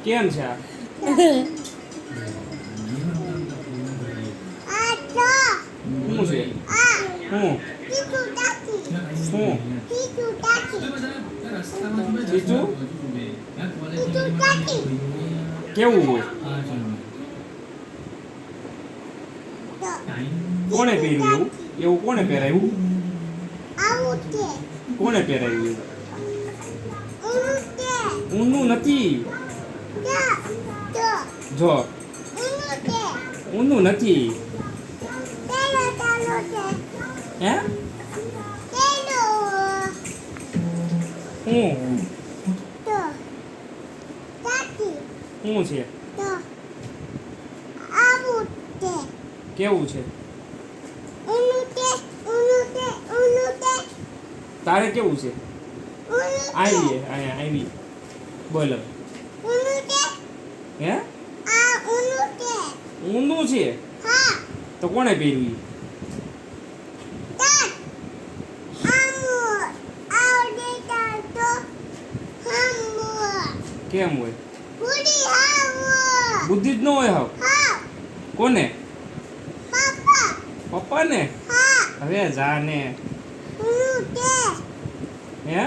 કેમ છે આ શું છે હું ચીચું કેવું હોય કોણે પહેર્યું એવું એવું કોણે પહેરાવ્યું કોણે પહેરાવ્યું ઊનું નથી જો ઊનું નથી હે શું છે કેવું છે તારે કેવું છે આવી અહીંયા આવી બોલો હે ઊંધું છે તો કોણે પહેર્યું કેમ હોય બુદ્ધિ જ ન હોય હાવ કોને પપ્પાને હવે જાને હે